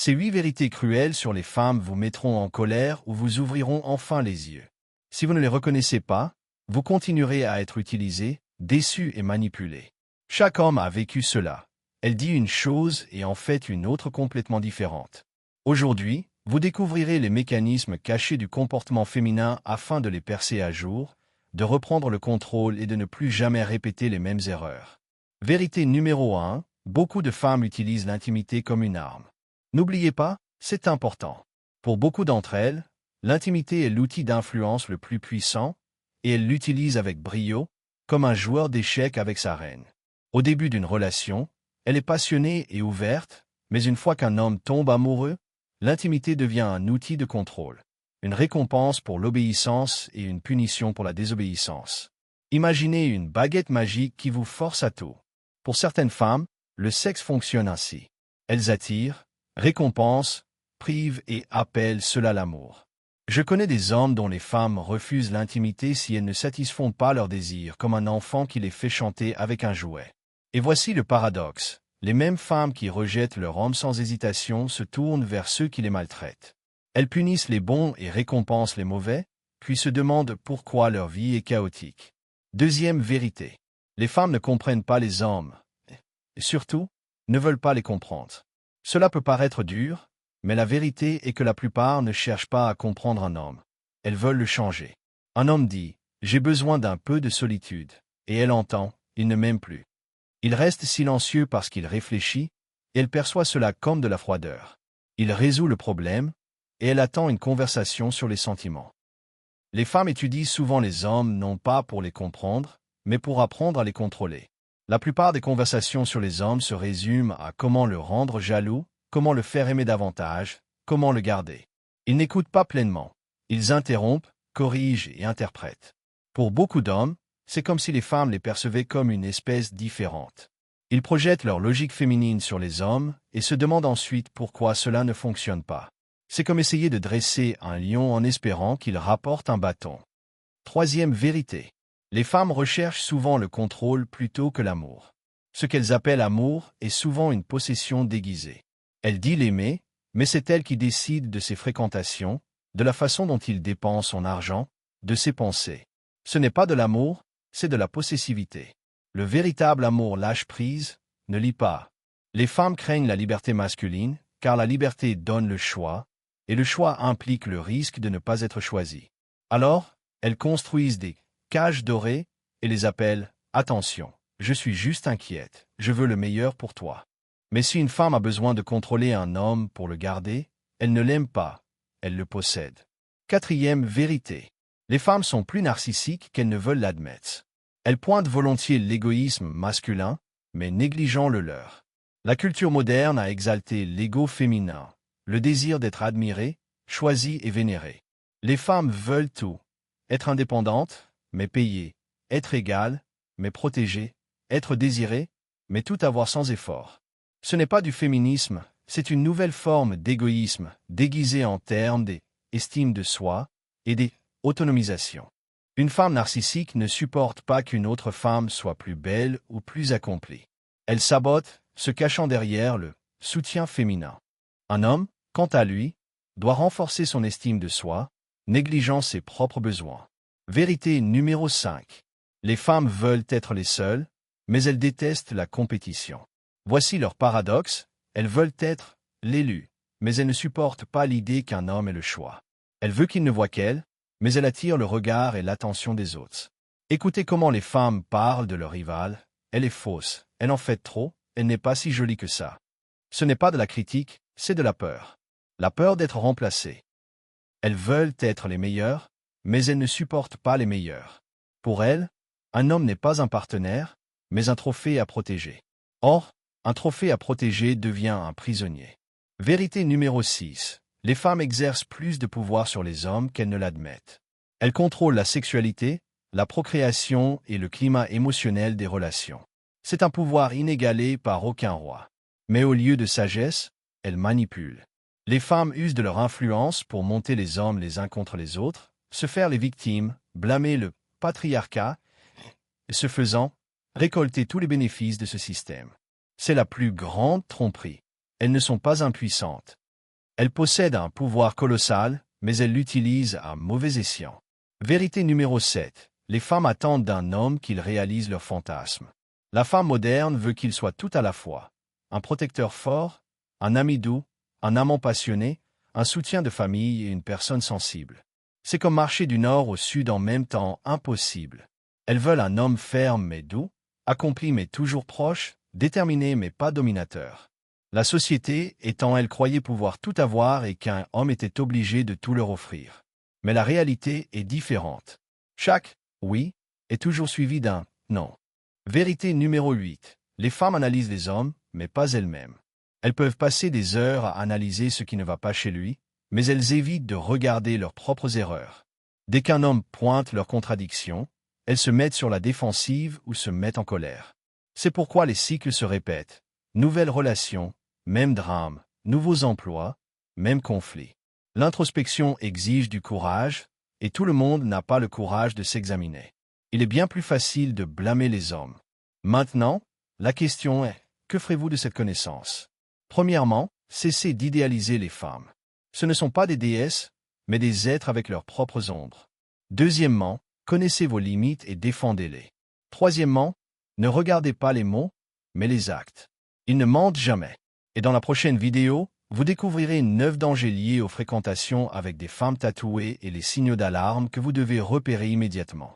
Ces 8 vérités cruelles sur les femmes vous mettront en colère ou vous ouvriront enfin les yeux. Si vous ne les reconnaissez pas, vous continuerez à être utilisé, déçu et manipulé. Chaque homme a vécu cela. Elle dit une chose et en fait une autre complètement différente. Aujourd'hui, vous découvrirez les mécanismes cachés du comportement féminin afin de les percer à jour, de reprendre le contrôle et de ne plus jamais répéter les mêmes erreurs. Vérité numéro 1, beaucoup de femmes utilisent l'intimité comme une arme. N'oubliez pas, c'est important. Pour beaucoup d'entre elles, l'intimité est l'outil d'influence le plus puissant, et elles l'utilisent avec brio, comme un joueur d'échecs avec sa reine. Au début d'une relation, elle est passionnée et ouverte, mais une fois qu'un homme tombe amoureux, l'intimité devient un outil de contrôle, une récompense pour l'obéissance et une punition pour la désobéissance. Imaginez une baguette magique qui vous force à tout. Pour certaines femmes, le sexe fonctionne ainsi. Elles attirent, récompensent, privent et appellent cela l'amour. Je connais des hommes dont les femmes refusent l'intimité si elles ne satisfont pas leurs désirs, comme un enfant qui les fait chanter avec un jouet. Et voici le paradoxe. Les mêmes femmes qui rejettent leur homme sans hésitation se tournent vers ceux qui les maltraitent. Elles punissent les bons et récompensent les mauvais, puis se demandent pourquoi leur vie est chaotique. Deuxième vérité. Les femmes ne comprennent pas les hommes, et surtout, ne veulent pas les comprendre. Cela peut paraître dur, mais la vérité est que la plupart ne cherchent pas à comprendre un homme. Elles veulent le changer. Un homme dit « J'ai besoin d'un peu de solitude », et elle entend « Il ne m'aime plus ». Il reste silencieux parce qu'il réfléchit, et elle perçoit cela comme de la froideur. Il résout le problème, et elle attend une conversation sur les sentiments. Les femmes étudient souvent les hommes non pas pour les comprendre, mais pour apprendre à les contrôler. La plupart des conversations sur les hommes se résument à comment le rendre jaloux, comment le faire aimer davantage, comment le garder. Ils n'écoutent pas pleinement. Ils interrompent, corrigent et interprètent. Pour beaucoup d'hommes, c'est comme si les femmes les percevaient comme une espèce différente. Ils projettent leur logique féminine sur les hommes et se demandent ensuite pourquoi cela ne fonctionne pas. C'est comme essayer de dresser un lion en espérant qu'il rapporte un bâton. Troisième vérité. Les femmes recherchent souvent le contrôle plutôt que l'amour. Ce qu'elles appellent amour est souvent une possession déguisée. Elle dit l'aimer, mais c'est elle qui décide de ses fréquentations, de la façon dont il dépense son argent, de ses pensées. Ce n'est pas de l'amour, c'est de la possessivité. Le véritable amour lâche prise, ne lit pas. Les femmes craignent la liberté masculine, car la liberté donne le choix, et le choix implique le risque de ne pas être choisi. Alors, elles construisent des cages dorées et les appellent « Attention, je suis juste inquiète, je veux le meilleur pour toi ». Mais si une femme a besoin de contrôler un homme pour le garder, elle ne l'aime pas, elle le possède. Quatrième vérité. Les femmes sont plus narcissiques qu'elles ne veulent l'admettre. Elles pointent volontiers l'égoïsme masculin, mais négligeant le leur. La culture moderne a exalté l'ego féminin, le désir d'être admiré, choisi et vénéré. Les femmes veulent tout. Être indépendantes, mais payées. Être égales, mais protégées. Être désirées, mais tout avoir sans effort. Ce n'est pas du féminisme, c'est une nouvelle forme d'égoïsme, déguisée en termes d'estime de soi et d'autonomisation. Une femme narcissique ne supporte pas qu'une autre femme soit plus belle ou plus accomplie. Elle sabote, se cachant derrière le soutien féminin. Un homme, quant à lui, doit renforcer son estime de soi, négligeant ses propres besoins. Vérité numéro 5. Les femmes veulent être les seules, mais elles détestent la compétition. Voici leur paradoxe, elles veulent être l'élu, mais elles ne supportent pas l'idée qu'un homme ait le choix. Elle veut qu'il ne voie qu'elle, mais elle attire le regard et l'attention des autres. Écoutez comment les femmes parlent de leur rivale. Elle est fausse, elle en fait trop, elle n'est pas si jolie que ça. Ce n'est pas de la critique, c'est de la peur. La peur d'être remplacée. Elles veulent être les meilleures, mais elles ne supportent pas les meilleurs. Pour elles, un homme n'est pas un partenaire, mais un trophée à protéger. Or, un trophée à protéger devient un prisonnier. Vérité numéro 6. Les femmes exercent plus de pouvoir sur les hommes qu'elles ne l'admettent. Elles contrôlent la sexualité, la procréation et le climat émotionnel des relations. C'est un pouvoir inégalé par aucun roi. Mais au lieu de sagesse, elles manipulent. Les femmes usent de leur influence pour monter les hommes les uns contre les autres, se faire les victimes, blâmer le patriarcat, et ce faisant, récolter tous les bénéfices de ce système. C'est la plus grande tromperie. Elles ne sont pas impuissantes. Elle possède un pouvoir colossal, mais elle l'utilise à mauvais escient. Vérité numéro 7. Les femmes attendent d'un homme qu'il réalise leurs fantasmes. La femme moderne veut qu'il soit tout à la fois. Un protecteur fort, un ami doux, un amant passionné, un soutien de famille et une personne sensible. C'est comme marcher du nord au sud en même temps, impossible. Elles veulent un homme ferme mais doux, accompli mais toujours proche, déterminé mais pas dominateur. La société, étant elle croyait pouvoir tout avoir et qu'un homme était obligé de tout leur offrir. Mais la réalité est différente. Chaque « oui » est toujours suivi d'un « non ». Vérité numéro 8. Les femmes analysent les hommes, mais pas elles-mêmes. Elles peuvent passer des heures à analyser ce qui ne va pas chez lui, mais elles évitent de regarder leurs propres erreurs. Dès qu'un homme pointe leurs contradictions, elles se mettent sur la défensive ou se mettent en colère. C'est pourquoi les cycles se répètent. Nouvelles relations, même drame, nouveaux emplois, même conflit. L'introspection exige du courage, et tout le monde n'a pas le courage de s'examiner. Il est bien plus facile de blâmer les hommes. Maintenant, la question est, que ferez-vous de cette connaissance? Premièrement, cessez d'idéaliser les femmes. Ce ne sont pas des déesses, mais des êtres avec leurs propres ombres. Deuxièmement, connaissez vos limites et défendez-les. Troisièmement, ne regardez pas les mots, mais les actes. Ils ne mentent jamais. Et dans la prochaine vidéo, vous découvrirez 9 dangers liés aux fréquentations avec des femmes tatouées et les signaux d'alarme que vous devez repérer immédiatement.